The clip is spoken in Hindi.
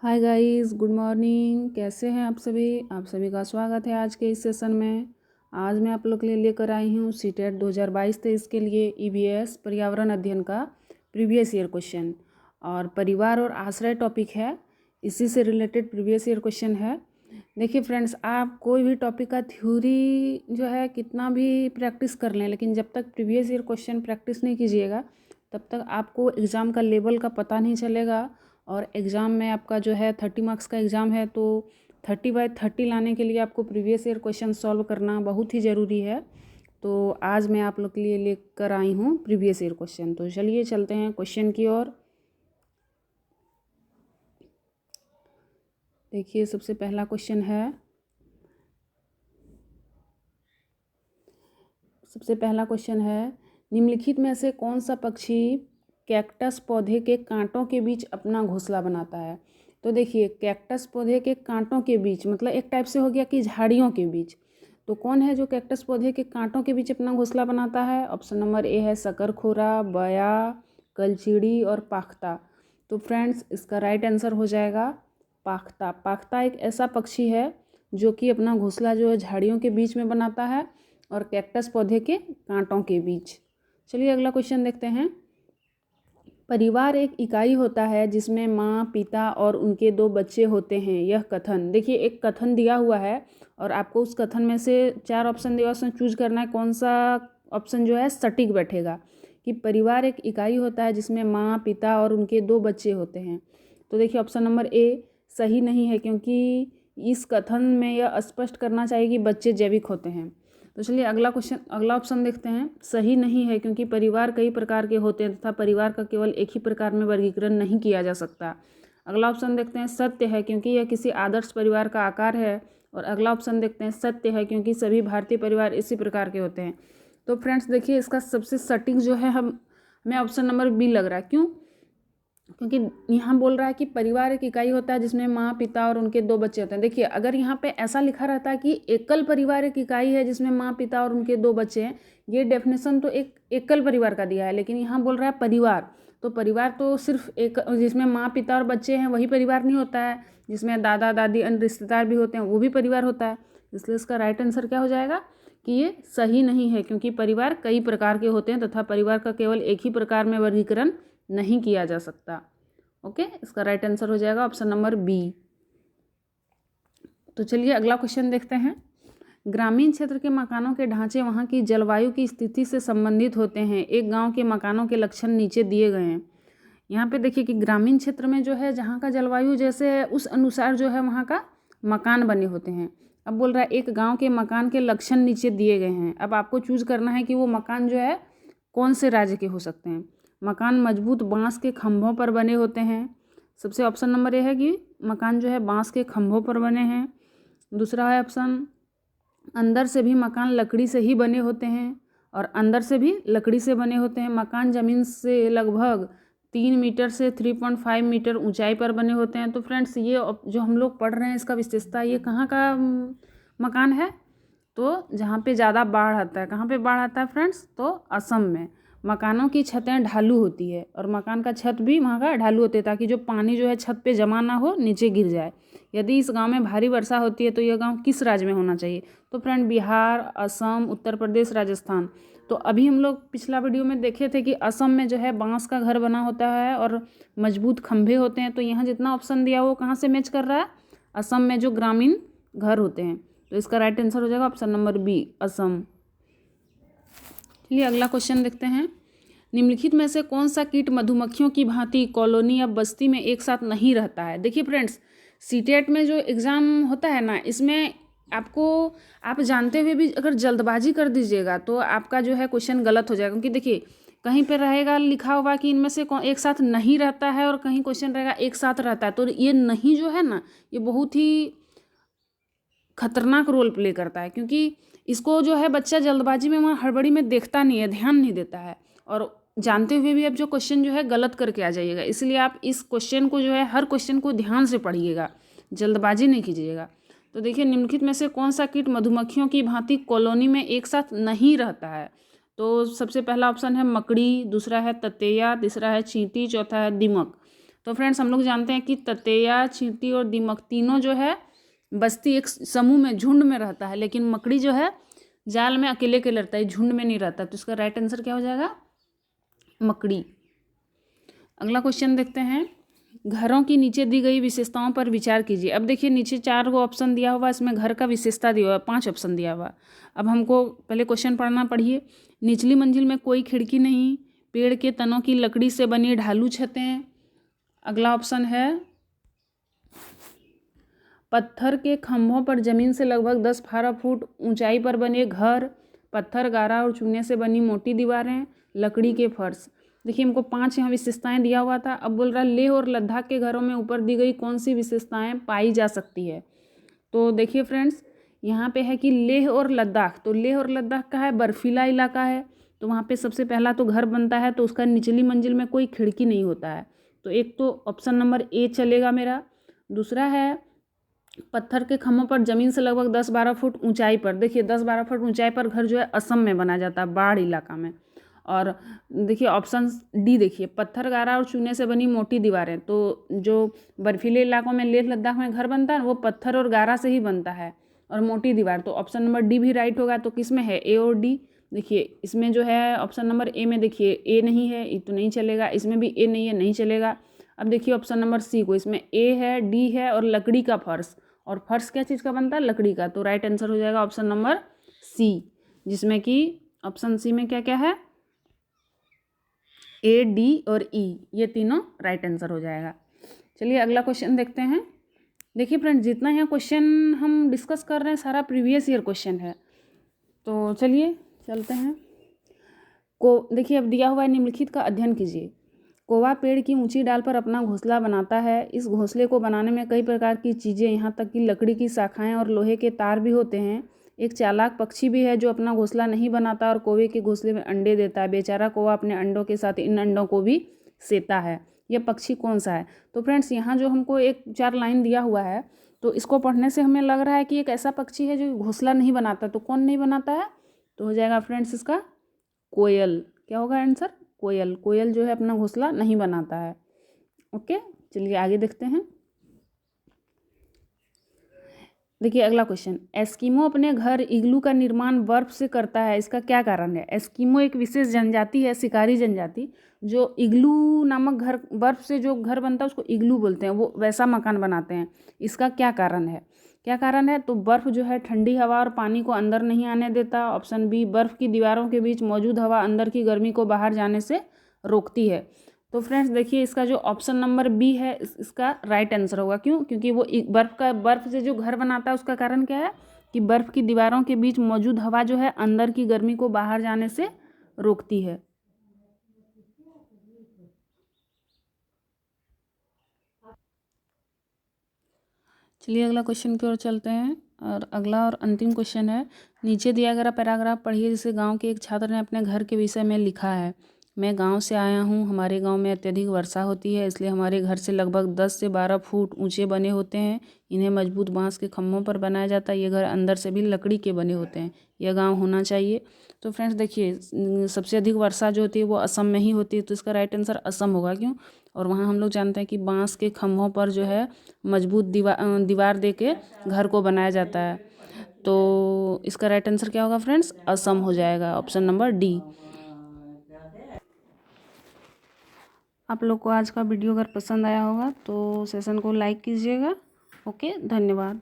Hi guys, good morning. कैसे हैं आप सभी का स्वागत है आज के इस सेशन में। आज मैं आप लोग के लिए लेकर आई हूँ सीटेट 2022-23 के लिए ईवीएस पर्यावरण अध्ययन का प्रीवियस ईयर क्वेश्चन। और परिवार और आश्रय टॉपिक है, इसी से रिलेटेड प्रीवियस ईयर क्वेश्चन है। देखिए फ्रेंड्स, आप कोई भी टॉपिक का थ्योरी जो है कितना भी प्रैक्टिस कर लें, लेकिन जब तक प्रीवियस ईयर क्वेश्चन प्रैक्टिस नहीं कीजिएगा तब तक आपको एग्ज़ाम का लेवल का पता नहीं चलेगा। और एग्ज़ाम में आपका जो है 30 मार्क्स का एग्ज़ाम है, तो 30/30 लाने के लिए आपको प्रीवियस ईयर क्वेश्चन सॉल्व करना बहुत ही ज़रूरी है। तो आज मैं आप लोग के लिए लेकर आई हूँ प्रीवियस ईयर क्वेश्चन। तो चलिए चलते हैं क्वेश्चन की ओर। देखिए, सबसे पहला क्वेश्चन है, निम्नलिखित में से कौन सा पक्षी कैक्टस पौधे के कांटों के बीच अपना घोंसला बनाता है। तो देखिए, कैक्टस पौधे के कांटों के बीच मतलब एक टाइप से हो गया कि झाड़ियों के बीच। तो कौन है जो कैक्टस पौधे के कांटों के बीच अपना घोंसला बनाता है। ऑप्शन नंबर ए है शकरखोरा, बया, कलचीड़ी और पाख्ता। तो फ्रेंड्स, इसका राइट आंसर हो जाएगा पाख्ता। पाख्ता एक ऐसा पक्षी है जो कि अपना घोंसला जो है झाड़ियों के बीच में बनाता है और कैक्टस पौधे के कांटों के बीच। चलिए अगला क्वेश्चन देखते हैं। परिवार एक इकाई होता है जिसमें माँ, पिता और उनके 2 बच्चे होते हैं। यह कथन, देखिए एक कथन दिया हुआ है और आपको उस कथन में से 4 ऑप्शन दिया, उसमें चूज करना है कौन सा ऑप्शन जो है सटीक बैठेगा। कि परिवार एक इकाई होता है जिसमें माँ, पिता और उनके 2 बच्चे होते हैं। तो देखिए ऑप्शन नंबर ए सही नहीं है, क्योंकि इस कथन में यह स्पष्ट करना चाहिए कि बच्चे जैविक होते हैं। तो चलिए अगला ऑप्शन देखते हैं। सही नहीं है, क्योंकि परिवार कई प्रकार के होते हैं तथा परिवार का केवल एक ही प्रकार में वर्गीकरण नहीं किया जा सकता। अगला ऑप्शन देखते हैं। सत्य है, क्योंकि यह किसी आदर्श परिवार का आकार है। और अगला ऑप्शन देखते हैं। सत्य है, क्योंकि सभी भारतीय परिवार इसी प्रकार के होते हैं। तो फ्रेंड्स देखिए, इसका सबसे सटीक जो है हमें ऑप्शन नंबर बी लग रहा है। क्यों? क्योंकि यहाँ बोल रहा है कि परिवार एक इकाई होता है जिसमें माँ, पिता और उनके 2 बच्चे होते हैं। देखिए, अगर यहाँ पे ऐसा लिखा रहता है कि एकल परिवार एक इकाई है जिसमें माँ, पिता और उनके 2 बच्चे हैं, ये डेफिनेशन तो एक एकल परिवार का दिया है। लेकिन यहाँ बोल रहा है परिवार, तो परिवार तो सिर्फ एक जिसमें माँ, पिता और बच्चे हैं वही परिवार नहीं होता है। जिसमें दादा दादी अन्य रिश्तेदार भी होते हैं वो भी परिवार होता है। इसलिए इसका राइट आंसर क्या हो जाएगा कि ये सही नहीं है, क्योंकि परिवार कई प्रकार के होते हैं तथा परिवार का केवल एक ही प्रकार में वर्गीकरण नहीं किया जा सकता। ओके, इसका राइट आंसर हो जाएगा ऑप्शन नंबर बी। तो चलिए अगला क्वेश्चन देखते हैं। ग्रामीण क्षेत्र के मकानों के ढांचे वहाँ की जलवायु की स्थिति से संबंधित होते हैं। एक गांव के मकानों के लक्षण नीचे दिए गए हैं। यहाँ पे देखिए कि ग्रामीण क्षेत्र में जो है जहाँ का जलवायु जैसे है उस अनुसार जो है वहाँ का मकान बने होते हैं। अब बोल रहा है एक गाँव के मकान के लक्षण नीचे दिए गए हैं। अब आपको चूज करना है कि वो मकान जो है कौन से राज्य के हो सकते हैं। मकान मजबूत बांस के खंभों पर बने होते हैं। सबसे ऑप्शन नंबर ए है कि मकान जो है बांस के खंभों पर बने हैं। दूसरा है ऑप्शन अंदर से भी मकान लकड़ी से ही बने होते हैं और अंदर से भी लकड़ी से बने होते हैं। मकान ज़मीन से लगभग 3 मीटर से 3.5 मीटर ऊंचाई पर बने होते हैं। तो फ्रेंड्स, ये जो हम लोग पढ़ रहे हैं इसका विशेषता ये कहाँ का मकान है, तो जहाँ पे ज़्यादा बाढ़ आता है। कहाँ पे बाढ़ आता है फ्रेंड्स? तो असम में। मकानों की छतें ढालू होती है और मकान का छत भी वहाँ का ढालू होता है, ताकि जो पानी जो है छत पे जमा ना हो, नीचे गिर जाए। यदि इस गांव में भारी वर्षा होती है तो यह गांव किस राज्य में होना चाहिए? तो फ्रेंड, बिहार, असम, उत्तर प्रदेश, राजस्थान। तो अभी हम लोग पिछला वीडियो में देखे थे कि असम में जो है बांस का घर बना होता है और मजबूत खंभे होते हैं। तो यहाँ जितना ऑप्शन दिया वो कहाँ से मैच कर रहा है? असम में जो ग्रामीण घर होते हैं। तो इसका राइट आंसर हो जाएगा ऑप्शन नंबर बी, असम। चलिए अगला क्वेश्चन देखते हैं। निम्नलिखित में से कौन सा कीट मधुमक्खियों की भांति कॉलोनी या बस्ती में एक साथ नहीं रहता है? देखिए फ्रेंड्स, सीटेट में जो एग्ज़ाम होता है ना, इसमें आपको आप जानते हुए भी अगर जल्दबाजी कर दीजिएगा तो आपका जो है क्वेश्चन गलत हो जाएगा। क्योंकि देखिए, कहीं पर रहेगा लिखा हुआ कि इनमें से एक साथ नहीं रहता है और कहीं क्वेश्चन रहेगा एक साथ रहता है। तो ये नहीं जो है ना, ये बहुत ही खतरनाक रोल प्ले करता है, क्योंकि इसको जो है बच्चा जल्दबाजी में वहाँ हड़बड़ी में देखता नहीं है, ध्यान नहीं देता है और जानते हुए भी आप जो क्वेश्चन जो है गलत करके आ जाइएगा। इसलिए आप इस क्वेश्चन को जो है हर क्वेश्चन को ध्यान से पढ़िएगा, जल्दबाजी नहीं कीजिएगा। तो देखिए, निम्नलिखित में से कौन सा कीट मधुमक्खियों की भांति कॉलोनी में एक साथ नहीं रहता है? तो सबसे पहला ऑप्शन है मकड़ी, दूसरा है ततैया, तीसरा है चींटी, चौथा है दीमक। तो फ्रेंड्स हम लोग जानते हैं कि ततैया, चींटी और दीमक तीनों जो है बस्ती एक समूह में, झुंड में रहता है, लेकिन मकड़ी जो है जाल में अकेले के रहता है, झुंड में नहीं रहता। तो इसका राइट आंसर क्या हो जाएगा? मकड़ी। अगला क्वेश्चन देखते हैं, घरों की नीचे दी गई विशेषताओं पर विचार कीजिए। अब देखिए नीचे 4 गो ऑप्शन दिया हुआ, इसमें घर का विशेषता दिया हुआ, 5 ऑप्शन दिया हुआ। अब हमको पहले क्वेश्चन पढ़ना, पढ़िए। निचली मंजिल में कोई खिड़की नहीं, पेड़ के तनों की लकड़ी से बनी ढालू छतें। अगला ऑप्शन है, पत्थर के खंभों पर जमीन से लगभग 10-12 फुट ऊंचाई पर बने घर, पत्थर, गारा और चूने से बनी मोटी दीवारें, लकड़ी के फर्श। देखिए हमको 5 यहाँ विशेषताएं दिया हुआ था। अब बोल रहा है लेह और लद्दाख के घरों में ऊपर दी गई कौन सी विशेषताएं पाई जा सकती है। तो देखिए फ्रेंड्स, यहाँ पे है कि लेह और लद्दाख, तो लेह और लद्दाख का है बर्फीला इलाका है, तो वहाँ पे सबसे पहला तो घर बनता है, तो उसका निचली मंजिल में कोई खिड़की नहीं होता है। तो एक तो ऑप्शन नंबर ए चलेगा मेरा। दूसरा है पत्थर के खम्भों पर जमीन से लगभग 10-12 फुट ऊंचाई पर। देखिए 10-12 फुट ऊंचाई पर घर जो है असम में बना जाता है, बाढ़ इलाका में। और देखिए ऑप्शन डी, देखिए पत्थर, गारा और चूने से बनी मोटी दीवारें। तो जो बर्फीले इलाकों में, लेह लद्दाख में घर बनता है वो पत्थर और गारा से ही बनता है और मोटी दीवार। तो ऑप्शन नंबर डी भी राइट होगा। तो किस में है? ए और डी। देखिए इसमें जो है ऑप्शन नंबर ए में, देखिए ए नहीं है, ये तो नहीं चलेगा। इसमें भी ए नहीं है, नहीं चलेगा। अब देखिए ऑप्शन नंबर सी को, इसमें ए है, डी है और लकड़ी का फर्श। और फर्श क्या चीज़ का बनता है? लकड़ी का। तो राइट आंसर हो जाएगा ऑप्शन नंबर सी, जिसमें कि ऑप्शन सी में क्या क्या है? ए, डी और ई, ये तीनों राइट आंसर हो जाएगा। चलिए अगला क्वेश्चन देखते हैं। देखिए फ्रेंड्स, जितना यहाँ क्वेश्चन हम डिस्कस कर रहे हैं सारा प्रीवियस ईयर क्वेश्चन है। तो चलिए चलते हैं। देखिए अब दिया हुआ है, निम्नलिखित का अध्ययन कीजिए। कौवा पेड़ की ऊंची डाल पर अपना घोंसला बनाता है। इस घोंसले को बनाने में कई प्रकार की चीज़ें, यहाँ तक कि लकड़ी की शाखाएं और लोहे के तार भी होते हैं। एक चालाक पक्षी भी है जो अपना घोंसला नहीं बनाता और कौवे के घोंसले में अंडे देता है। बेचारा कौवा अपने अंडों के साथ इन अंडों को भी सेता है। यह पक्षी कौन सा है? तो फ्रेंड्स यहाँ जो हमको एक 4 लाइन दिया हुआ है, तो इसको पढ़ने से हमें लग रहा है कि एक ऐसा पक्षी है जो घोंसला नहीं बनाता। तो कौन नहीं बनाता है? तो हो जाएगा फ्रेंड्स इसका कोयल। क्या होगा आंसर? कोयल। कोयल जो है अपना घोंसला नहीं बनाता है। ओके, चलिए आगे देखते हैं। देखिए अगला क्वेश्चन, एस्किमो अपने घर इग्लू का निर्माण बर्फ से करता है, इसका क्या कारण है? एस्किमो एक विशेष जनजाति है, शिकारी जनजाति, जो इग्लू नामक घर, बर्फ से जो घर बनता है उसको इग्लू बोलते हैं, वो वैसा मकान बनाते हैं। इसका क्या कारण है? क्या कारण है? तो बर्फ जो है ठंडी हवा और पानी को अंदर नहीं आने देता। ऑप्शन बी, बर्फ की दीवारों के बीच मौजूद हवा अंदर की गर्मी को बाहर जाने से रोकती है। तो फ्रेंड्स देखिए इसका जो ऑप्शन नंबर बी है इसका राइट आंसर होगा। क्यों? क्योंकि वो बर्फ से जो घर बनाता है उसका कारण क्या है? कि बर्फ की दीवारों के बीच मौजूद हवा जो है अंदर की गर्मी को बाहर जाने से रोकती है। चलिए अगला क्वेश्चन की ओर चलते हैं, और अगला और अंतिम क्वेश्चन है, नीचे दिया गया पैराग्राफ पढ़िए। जिसे गांव के एक छात्र ने अपने घर के विषय में लिखा है। मैं गांव से आया हूं। हमारे गांव में अत्यधिक वर्षा होती है, इसलिए हमारे घर से लगभग 10 से 12 फुट ऊंचे बने होते हैं। इन्हें मजबूत बांस के खम्भों पर बनाया जाता है। ये घर अंदर से भी लकड़ी के बने होते हैं। यह गाँव होना चाहिए। तो फ्रेंड्स देखिए सबसे अधिक वर्षा जो होती है वो असम में ही होती है, तो इसका राइट आंसर असम होगा। क्यों? और वहाँ हम लोग जानते हैं कि बांस के खम्भों पर जो है मजबूत दीवार दे के घर को बनाया जाता है। तो इसका राइट आंसर क्या होगा फ्रेंड्स? असम हो जाएगा, ऑप्शन नंबर डी। आप लोग को आज का वीडियो अगर पसंद आया होगा तो सेशन को लाइक कीजिएगा। ओके, धन्यवाद।